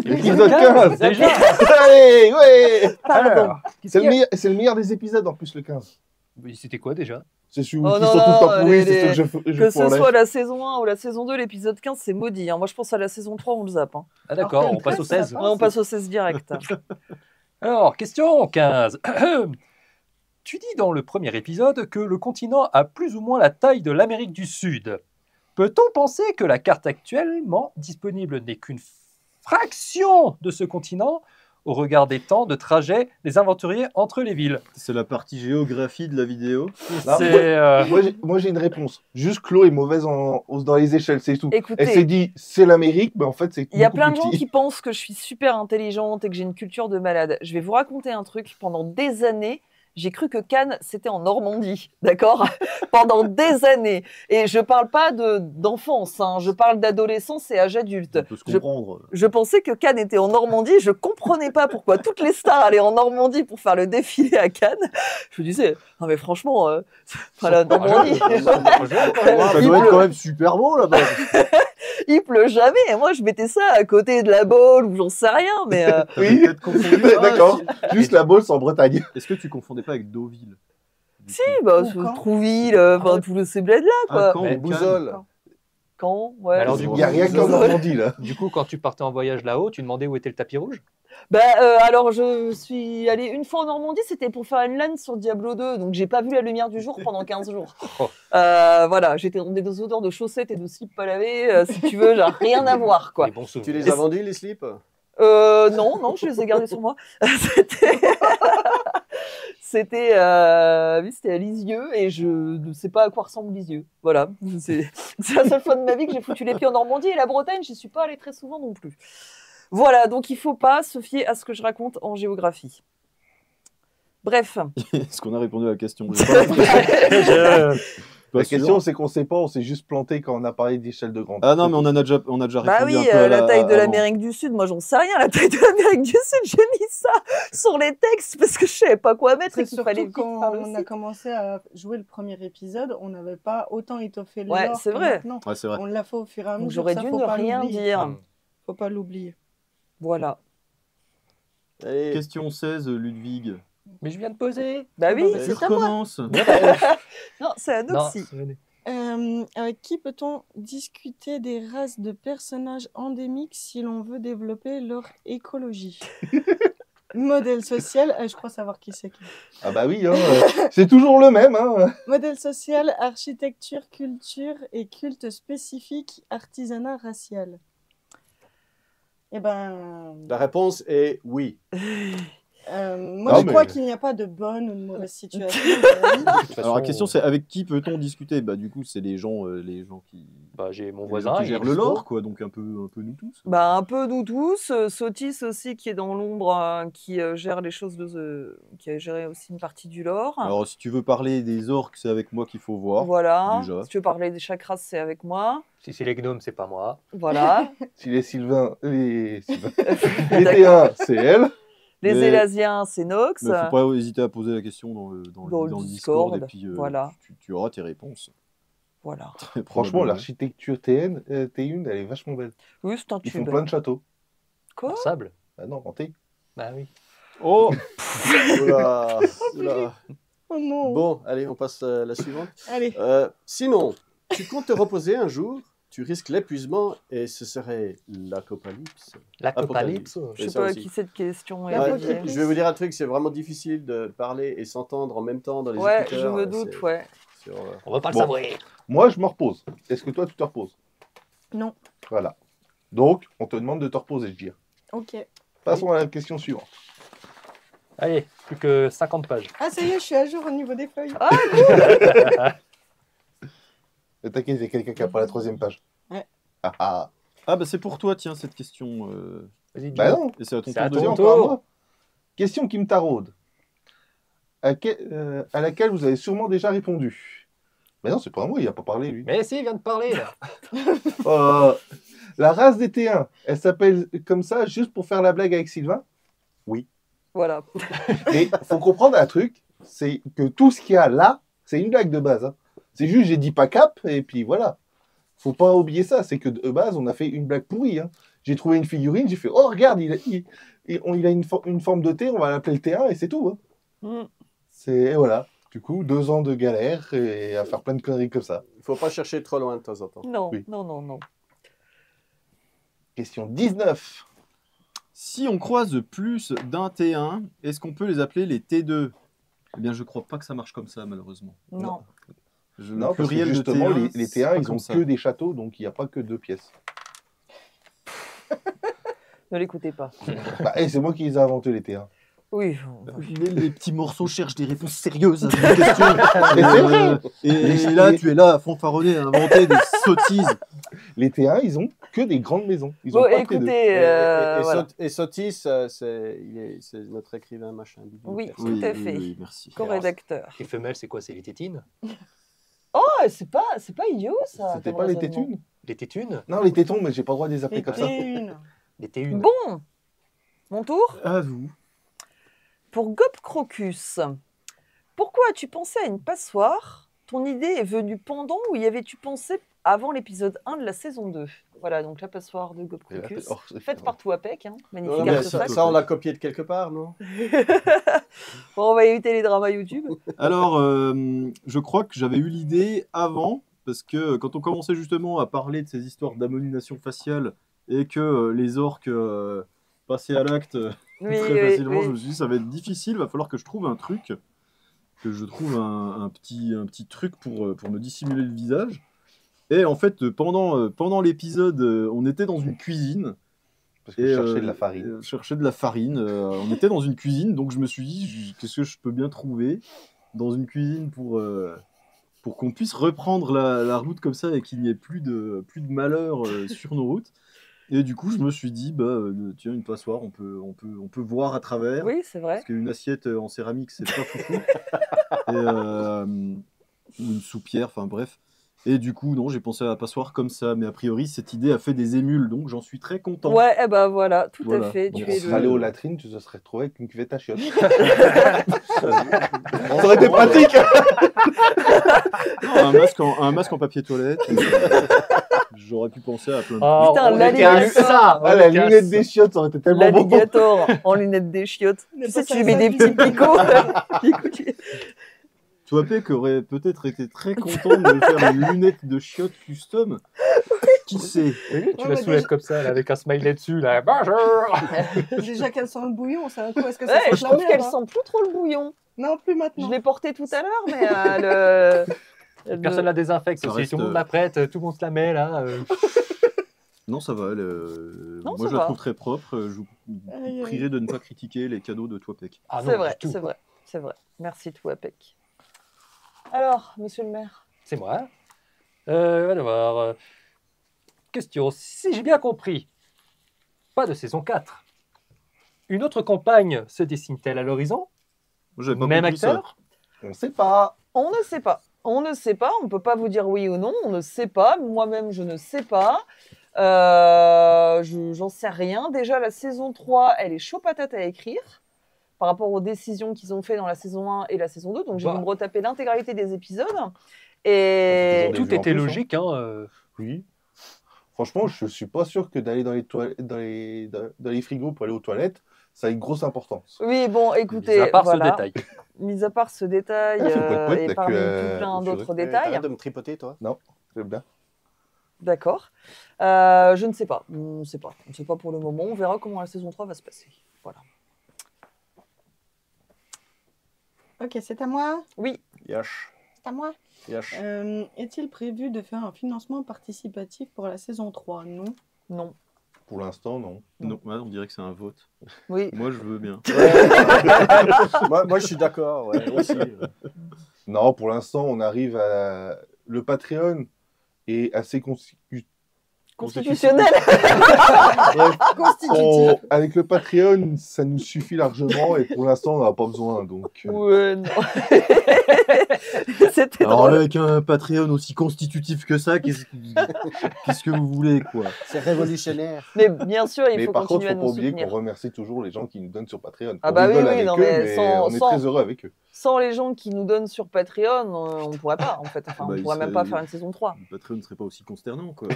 Épisode 15 Déjà. Allez, ouais Pardon. Alors, qu'est-ce C'est qu'il y a le meilleur des épisodes en plus, le 15. Oui, c'était quoi déjà? C'est celui où Oh ils non, sont tout le non, temps pourris, c'est les- ce que je Que ce pourrais. soit la saison 1 ou la saison 2, l'épisode 15, c'est maudit, hein. Moi, je pense à la saison 3, on le zappe, hein. Ah d'accord, Alors on que passe au le 13, 16. ça Ouais, on passe au 16 direct. Alors, question 15. Tu dis dans le premier épisode que le continent a plus ou moins la taille de l'Amérique du Sud. Peut-on penser que la carte actuellement disponible n'est qu'une fraction de ce continent au regard des temps de trajet des aventuriers entre les villes? C'est la partie géographie de la vidéo. Non, C'est Moi, j'ai une réponse. Juste Chloé est mauvaise dans les échelles, c'est tout. Écoutez, Elle s'est dit, c'est l'Amérique, mais en fait, c'est il y a beaucoup plein de plus gens petit. qui pensent que je suis super intelligente et que j'ai une culture de malade. Je vais vous raconter un truc. Pendant des années, j'ai cru que Cannes, c'était en Normandie, d'accord? Pendant des années. Et je parle pas d'enfance, hein. Je parle d'adolescence et âge adulte. On peut se comprendre. Je pensais que Cannes était en Normandie. Je comprenais pas pourquoi toutes les stars allaient en Normandie pour faire le défilé à Cannes. Je me disais, non mais franchement, la Normandie, Ça doit être quand même super beau là-bas. il pleut jamais. Et moi, je mettais ça à côté de la Baule ou j'en sais rien. Mais T'avais Oui. peut-être confondu. Ah, D'accord. si. Juste la Beauce en Bretagne. Est-ce que tu confondais pas avec Deauville du si, coup bah, Ou Caen. Trouville, enfin tous ces bleds là, Ah, quoi. Caen Mais ou Boussole. Cannes. Quand, ouais. Alors, c'est du Il coup, n'y a rien qu'en Normandie, là. du coup, quand tu partais en voyage là-haut, tu demandais où était le tapis rouge? Bah, alors, je suis allée une fois en Normandie, c'était pour faire une LAN sur Diablo 2, donc j'ai pas vu la lumière du jour pendant 15 jours. Oh. Voilà, j'étais dans des odeurs de chaussettes et de slips pas lavés, si tu veux, j'ai rien à voir, quoi. Les bons Tu souvenirs. les as vendus, les slips? Non, je les ai gardés sur moi. C'était oui, c'était à Lisieux et je ne sais pas à quoi ressemble Lisieux. Voilà, c'est la seule fois de ma vie que j'ai foutu les pieds en Normandie et la Bretagne, j'y suis pas allée très souvent non plus. Voilà, donc il faut pas se fier à ce que je raconte en géographie. Bref. Est-ce qu'on a répondu à la question? J'ai pas Je- pas La sûr. question, c'est qu'on sait pas, on s'est juste planté quand on a parlé d'échelle de grande. Ah non, mais on a déjà Bah répondu oui, un peu à la taille de avant. l'Amérique du Sud, moi j'en sais rien, la taille de l'Amérique du Sud, j'ai mis ça sur les textes parce que je savais pas quoi mettre et C'est qu'il fallait surtout vite faire quand le on a site. commencé à jouer le premier épisode, on n'avait pas autant étoffé le Ouais, lore c'est que vrai. maintenant. Ouais, c'est vrai. On l'a fait au fur et à Donc mesure. j'aurais ça, dû faut ne pas rien l'oublier. dire. Faut pas l'oublier. Voilà. Allez. Question 16, Ludwig. Mais je viens de poser. Bah oui, bah, Tu c'est à moi. recommences. Non, c'est Non, Anoxie. venez. Avec qui peut-on discuter des races de personnages endémiques si l'on veut développer leur écologie? Modèle social, je crois savoir qui c'est qui. Ah bah oui, hein, c'est toujours le même. Hein. Modèle social, architecture, culture et culte spécifique, artisanat racial. Eh ben, La réponse est oui. moi Non, je crois mais- qu'il n'y a pas de bonne ou de mauvaise situation. De toute Alors la façon, question c'est avec qui peut-on discuter? Bah du coup c'est les gens qui, bah, j'ai mon les voisin gens qui il est gèrent le dispo. lore quoi, donc un peu nous tous. Bah, un peu nous tous. Sotis aussi, qui est dans l'ombre, qui gère les choses qui a géré aussi une partie du lore. Alors si tu veux parler des orques, c'est avec moi qu'il faut voir. Voilà. déjà. Si tu veux parler des chakras, c'est avec moi. Si c'est les gnomes, c'est pas moi. Voilà. Si les Sylvains, les T1, c'est elle. Les Mais- Élasiens, c'est Nox. Mais faut pas hésiter à poser la question dans le Discord, et puis voilà. tu auras tes réponses. Voilà. Très Franchement, probablement. l'architecture T1, elle est vachement belle. Oui, c'est un Ils font tube. plein de châteaux. Quoi? En sable. Ah non, en T. Bah oui. Oh Oula, oula. Oh non. Bon, allez, on passe à la suivante. Allez. Sinon, tu comptes te reposer un jour, tu risques l'épuisement et ce serait l'apocalypse. L'apocalypse. Je Et sais ça pas à aussi. qui cette question est Ouais, dédiée. Je vais vous dire un truc, c'est vraiment difficile de parler et s'entendre en même temps dans les Ouais, écouteurs. je me doute, c'est- ouais. c'est horreur. On va pas le Bon. savoir. Moi, je me repose. Est-ce que toi, tu te reposes? Non. Voilà. Donc, on te demande de te reposer, je dis. Ok. Passons à la question suivante. Allez, plus que 50 pages. Ah, ça y est, je suis à jour au niveau des feuilles. T'inquiète, il y a quelqu'un qui a pas la 3e page. Ouais. Ah ah. Ah bah c'est pour toi tiens cette question. Vas-y, Bah dis-le. non. Et c'est à ton C'est à tour de ton dire. tour. Encore à moi. Question qui me taraude. À laquelle vous avez sûrement déjà répondu. Mais non, c'est pas à moi, il a pas parlé, lui. Mais si, il vient de parler là. La race des T1, elle s'appelle comme ça juste pour faire la blague avec Sylvain. Voilà. Mais faut comprendre un truc, c'est que tout ce qu'il y a là, c'est une blague de base. Hein. C'est juste, j'ai dit pas cap, et puis voilà. Faut pas oublier ça, c'est que de base, on a fait une blague pourrie. Hein. J'ai trouvé une figurine, j'ai fait, oh regarde, il a une forme de T, on va l'appeler le T1, et c'est tout. Hein. Mm. Et voilà. Du coup, 2 ans de galère et à faire plein de conneries comme ça. Il faut pas chercher trop loin de temps en temps. Non, Oui. non. Question 19. Si on croise plus d'un T1, est-ce qu'on peut les appeler les T2? Eh bien je crois pas que ça marche comme ça malheureusement. Non. Le Non, parce que pluriel de justement, T1, les c'est pas T1, ils comme ont ça. que des châteaux, donc il n'y a pas que 2 pièces. Ne l'écoutez pas. Bah, et c'est moi qui les ai inventés, les T1. Oui. Les petits morceaux cherchent des réponses sérieuses à ces questions. Mais c'est vrai. Et là, tu es là à fanfaronner, à inventer des sottises. Les T1, ils ont que des grandes maisons. Ils ont Bon, pas que écoutez, des- voilà. Et Sotis, c'est notre écrivain machin. bidule, Oui. personne. Tout à fait. Oui, merci. Co-rédacteur. Les femelles, c'est quoi? C'est les tétines? Oh, c'est pas idiot ça. C'était comme pas les raisonnement. tétunes? Les tétunes? Non, les tétons, mais j'ai pas le droit de les appeler Et comme ça. une. Les T1. Bon, mon tour. À vous. Pour Gop Crocus, pourquoi as-tu pensé à une passoire? Ton idée est venue pendant ou y avais-tu pensé avant l'épisode 1 de la saison 2? Voilà, donc la passoire de Gop Crocus. Faite par Touapec, hein. Magnifique Non, mais artefact. ça, on l'a copié de quelque part, non? Bon, on va éviter les dramas YouTube. Alors, je crois que j'avais eu l'idée avant, parce que quand on commençait justement à parler de ces histoires d'ammonisation faciale et que les orques passaient à l'acte Oui, très facilement, oui. je me suis dit ça va être difficile, va falloir que je trouve un truc, que je trouve un petit truc pour me dissimuler le visage. Et en fait, pendant l'épisode, on était dans une cuisine. Parce que je cherchais de la farine. Je cherchais de la farine. On était dans une cuisine, donc je me suis dit, qu'est-ce que je peux bien trouver dans une cuisine pour qu'on puisse reprendre la route comme ça et qu'il n'y ait plus de malheur sur nos routes. Et du coup, je me suis dit, tiens, une passoire, on peut voir à travers. Oui, c'est vrai. Parce qu'une assiette en céramique, c'est pas foufou. Et une soupière, enfin bref. Et du coup, non, j'ai pensé à la passoire comme ça. Mais a priori, cette idée a fait des émules, donc j'en suis très content. Ouais, eh ben voilà, tout Voilà. à fait. Donc, Tu On es serait allé le... aux latrines, tu te serais retrouvé avec une cuvette à chiottes. Ça aurait été pratique. Non, un masque en papier toilette. J'aurais pu penser à plein de Oh, Putain, on l'alligator. était à ça. Ah, la lunette des chiottes, ça aurait été tellement bon. L'alligator en lunettes des chiottes. Ne Tu sais, pas tu lui mets des ça, petits picots. Du coup, tu- Toapek aurait peut-être été très content de me faire une lunette de chiotte custom. Qui sait? Et lui, tu Ouais, la mais soulèves déjà- comme ça, là, avec un smiley dessus, là. Bonjour. Déjà qu'elle sent le bouillon, c'est un coup. Est-ce que ça Ouais, sent je la trouve merde, qu'elle hein sent plus trop le bouillon. Non, plus Je maintenant. l'ai porté tout à l'heure, mais Personne la désinfecte Ça aussi. reste, Tout le monde la prête, tout le monde se la met, là. Non, ça va. Non, Moi, ça je la va. trouve très propre. Je vous Aïe, aïe. prierai de ne pas critiquer les cadeaux de Toapek. Ah c'est non, vrai, du tout. c'est vrai, c'est vrai. Merci Toapek. Alors, monsieur le maire. C'est moi. Alors, question. Si j'ai bien compris, pas de saison 4. Une autre campagne se dessine-t-elle à l'horizon? Moi, j'avais pas Même compris ça. acteur? On ne sait pas. On ne sait pas. On ne sait pas. On ne peut pas vous dire oui ou non. On ne sait pas. Moi-même, je ne sais pas. J'en sais rien. Déjà, la saison 3, elle est chaud patate à écrire par rapport aux décisions qu'ils ont fait dans la saison 1 et la saison 2. Donc, j'ai Bah. dû me retaper l'intégralité des épisodes. Ça fait Et toujours Tout vues en était plus, hein. logique, hein. Oui. Franchement, je suis pas sûr que d'aller dans les toilettes, dans les frigos pour aller aux toilettes, ça a une grosse importance. oui, bon, Mis écoutez, à part voilà. ce détail. Mis à part ce détail Ah, faut pas être poète, et t'as parmi que, tout plein au d'autres furet. détails. T'arrêtes de me tripoter, toi. J'aime bien. D'accord. Je ne sais pas. On ne sait pas. On ne sait pas pour le moment. On verra comment la saison 3 va se passer. Voilà. Ok, c'est à moi. Oui. Yash. C'est à moi. Yash. Est-il prévu de faire un financement participatif pour la saison 3? Non. Non. Pour l'instant, non. Non, ouais, on dirait que c'est un vote. Oui. Moi, je veux bien. moi, je suis d'accord. Ouais, moi aussi. Non, pour l'instant, on arrive à. Le Patreon est assez Constitutionnel. Bref, Constitutif. avec le Patreon, ça nous suffit largement et pour l'instant, on n'a pas besoin. Donc, Ouais, non. C'était Alors drôle. là, avec un Patreon aussi constitutif que ça, qu'est-ce que vous voulez, quoi? C'est révolutionnaire. Mais bien sûr, il mais faut par contre, continuer il ne à faut nous pas oublier qu'on soutenir. remercie toujours les gens qui nous donnent sur Patreon. Ah On bah oui, rigole oui, avec non, eux, mais mais sans- on est sans- très heureux avec eux. Sans les gens qui nous donnent sur Patreon, on ne pourrait pas, en fait. Enfin, Bah, on il ne pourrait même serait- pas faire une saison 3. Le Patreon ne serait pas aussi consternant, quoi.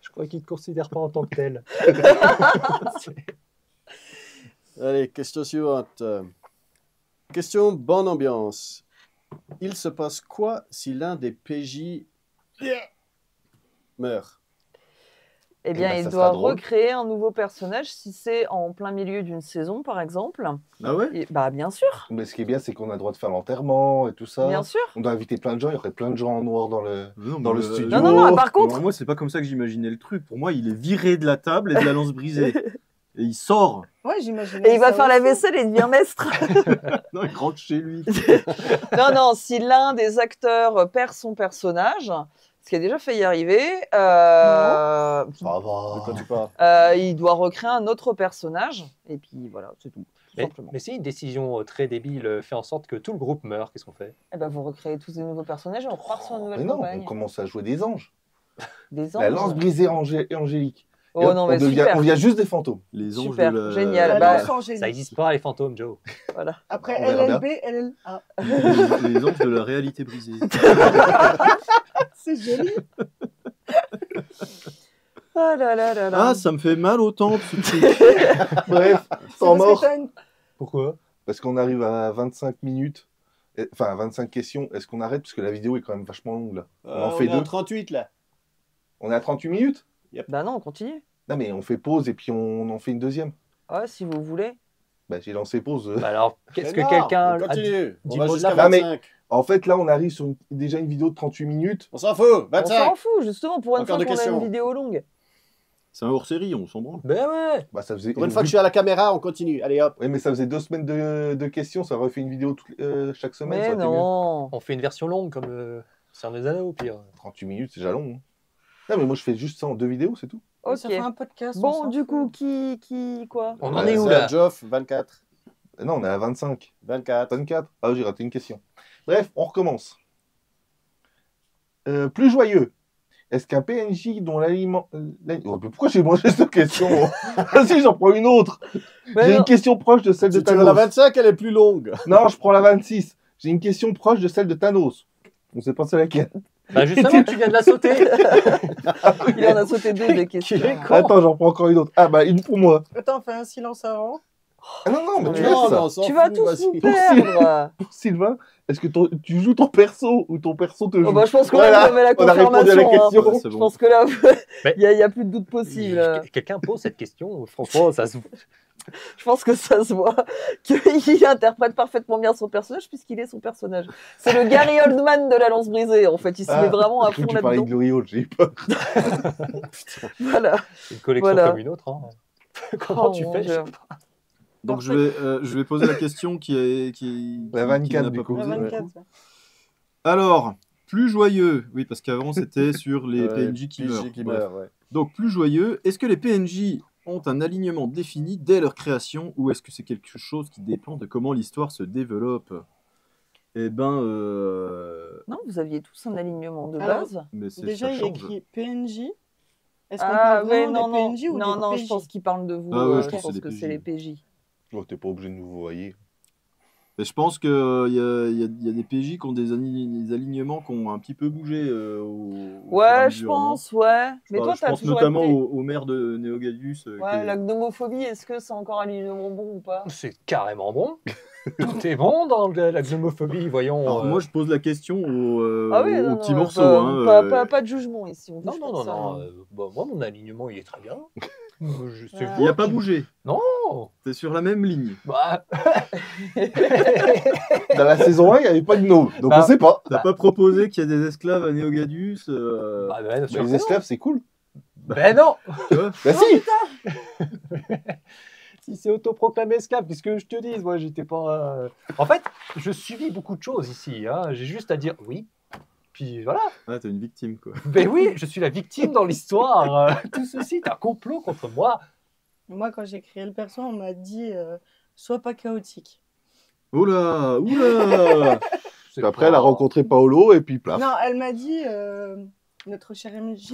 Je crois qu'il ne te considère pas en tant que tel. Allez, question suivante. Question bonne ambiance. Il se passe quoi si l'un des PJ meurt? Eh bien, ben, il ça doit sera drôle. recréer un nouveau personnage si c'est en plein milieu d'une saison, par exemple. Ah ouais? Et, bah, bien sûr, Mais ce qui est bien, c'est qu'on a le droit de faire l'enterrement et tout ça. bien sûr. On doit inviter plein de gens. Il y aurait plein de gens en noir dans le. Non, Dans mais, le studio. Non, non, non, par contre, alors moi, c'est pas comme ça que j'imaginais le truc. Pour moi, il est viré de la table et de la lance brisée. Et il sort. Ouais, j'imagine. et il va faire la vaisselle et devient mestre. Non, il rentre chez lui. Non, non, si l'un des acteurs perd son personnage, ce qui a déjà failli arriver, Ça De quoi va. tu parles? il doit recréer un autre personnage. Et puis voilà, c'est tout. Tout simplement. Mais si une décision très débile fait en sorte que tout le groupe meurt, qu'est-ce qu'on fait? Eh ben, vous recréez tous des nouveaux personnages et on repart sur une nouvelle Mais non, campagne. on commence à jouer des anges. Des La anges. lance brisée angélique. Et Oh hop, non, mais on super. devient juste des fantômes. Les anges Super, de la... génial. La Bah, lance angélique. Ça n'existe pas, les fantômes, Joe. Voilà. Après On verra LLB, LLA. les anges de la réalité brisée. C'est joli. Ah là là là là. Ah, ça me fait mal au temps, ce truc. Bref, C'est sans parce que mort. t'as une- Pourquoi? Parce qu'on arrive à 25 minutes. Enfin, à 25 questions. Est-ce qu'on arrête? Parce que la vidéo est quand même vachement longue là. On en fait est en deux. 38 là. On est à 38 minutes? Bah non, on continue. Non, mais on fait pause et puis on en fait une deuxième. Ouais, si vous voulez. Bah, j'ai lancé pause. Bah alors, qu'est-ce Mais que non, quelqu'un on a dit? continue. On dit va mot de jusqu'à la fin. 25. En fait, là, on arrive sur déjà une vidéo de 38 minutes. On s'en fout. On 25. s'en fout, justement, pour une Encore fois des qu'on a une questions. vidéo longue. C'est un hors-série, on s'en branle. Ben ouais! Bah, ça faisait. Pour une fois que je suis à la caméra, on continue. Allez hop. Oui, mais ça faisait 2 semaines de questions. Ça aurait fait une vidéo chaque semaine. ça Mais aurait été mieux. non. On fait une version longue comme Seigneur des Anneaux, au pire. 38 minutes, c'est déjà long. Hein. Non, mais moi, je fais juste ça en 2 vidéos, c'est tout. Ok. Ça fait un podcast. on Bon, s'en du fout. coup, qui, quoi? On Ouais, en est où C'est là? à Geoff, 24. Non, on est à 25. 24. 24. Ah, j'ai raté une question. Bref, on recommence. Plus joyeux. Est-ce qu'un PNJ dont l'aliment... Oh, mais pourquoi j'ai mangé cette question? Vas-y, j'en prends une autre. Mais J'ai non. une question proche de celle de Tu veux Thanos. la 25, elle est plus longue. Non, je prends la 26. J'ai une question proche de celle de Thanos. On sait pas c'est laquelle. Bah justement, tu viens de la sauter! Il en a sauté deux des questions. Qu'il est con. Attends, j'en prends encore une autre. Ah bah, une pour moi. Attends, fais un silence avant. Ah non, non, mais tu mais laisses Non, ça. non, on s'en Tu vas fout, tous vas-y. nous perdre. Sylvain, est-ce que tu joues ton perso ou ton perso te joue Oh, bah, je pense que Voilà, là, vous avez la on a répondu à la confirmation. hein. question. Ouais, c'est Je bon. pense que là, Mais- il n'y a plus de doute possible. Quelqu'un pose cette question, franchement, ça se... Je pense que ça se voit qu'il interprète parfaitement bien son personnage puisqu'il est son personnage. C'est le Gary Oldman de la lance brisée, en fait. Il se met vraiment à Je fond crois que tu parlais de là-dedans. Glory Hall, j'ai eu peur. Voilà. C'est une collection Voilà. comme une autre. Hein. Comment Oh, tu mon fais Dieu. je sais pas. Donc je vais poser la question qui La qui 24 n'a du pas coup. posée. La Ouais. 24, ça. Alors, plus joyeux. Oui, parce qu'avant c'était sur les Ouais, PNJ qui meurent. qui Bref. meurent, ouais. Donc plus joyeux. Est-ce que les PNJ ont un alignement défini dès leur création ou est-ce que c'est quelque chose qui dépend de comment l'histoire se développe? Eh ben, Non, vous aviez tous un alignement de Alors, base. mais c'est Déjà, ça il y a change. écrit PNJ. Est-ce qu'on Ah, parle ouais, vraiment non, des non. PNJ ou Non, des non, PJ? je pense qu'il parle de vous. Ah ouais, je je pense que pense c'est que des c'est les PJ. Oh, t'es pas obligé de nous voyer. Mais je pense qu'il y a des PJ qui ont des alignements qui ont un petit peu bougé au fur et à Ouais, je mesure, non? pense, ouais. Mais toi, Je t'as pense toujours notamment été... au maire de Néogadius. Ouais, la gnomophobie, est-ce que c'est encore alignement bon ou pas? C'est carrément bon. Tout est bon dans la gnomophobie, voyons. Alors moi je pose la question Ah oui, aux non, petits non, morceaux. pas, hein, pas de jugement ici. On Non, juge non, non, personne, non. hein. Bah, moi, mon alignement, il est très bien. C'est Ah. Il n'a vous pas qui- bougé. Non. C'est sur la même ligne. Bah, Dans la saison 1, il n'y avait pas de gnome, donc Bah, on sait pas. T'as pas proposé qu'il y a des esclaves à Néogadius bah, ouais, bien sûr Les que non. esclaves, c'est cool. Ben non. tu vois? Bah si. Si c'est autoproclamé esclave, puisque je te dis, moi, j'étais pas. En fait, je subis beaucoup de choses ici. Hein. J'ai juste à dire oui. Puis voilà. Ah, t'es une victime quoi. Ben oui, je suis la victime dans l'histoire. Tout ceci est un complot contre moi. Moi, quand j'ai créé le perso, on m'a dit sois pas chaotique. Oula, oula. C'est Puis après, pas- elle a rencontré Paolo et puis plaf. Non, elle m'a dit notre cher MJ,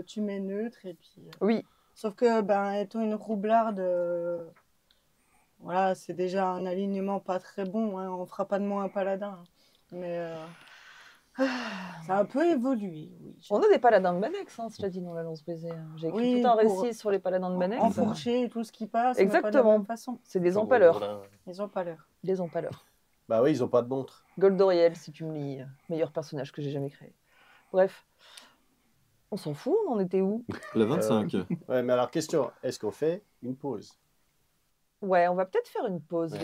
tu mets neutre. Et puis, Oui, sauf que, ben, étant une roublarde, voilà, c'est déjà un alignement pas très bon. Hein, on fera pas de moi un paladin. Hein. Mais ça a un peu évolué. Oui. on a des paladins de Banex, hein, cela dit dans la lance brisée. hein. J'ai écrit Oui, tout un pour- récit sur les paladins de Banex. Enfourché et tout ce qui passe. mais pas de la Exactement. même façon. C'est des Enfin, empaleurs. voilà. Ils ont pas l'heure. Des empaleurs. Bah oui, ils ont pas de montre. Goldoriel, si tu me lis. Meilleur personnage que j'ai jamais créé. Bref. On s'en fout, on en était où? La 25. Ouais, mais alors, question, est-ce qu'on fait une pause? Ouais, on va peut-être faire une pause. Ouais.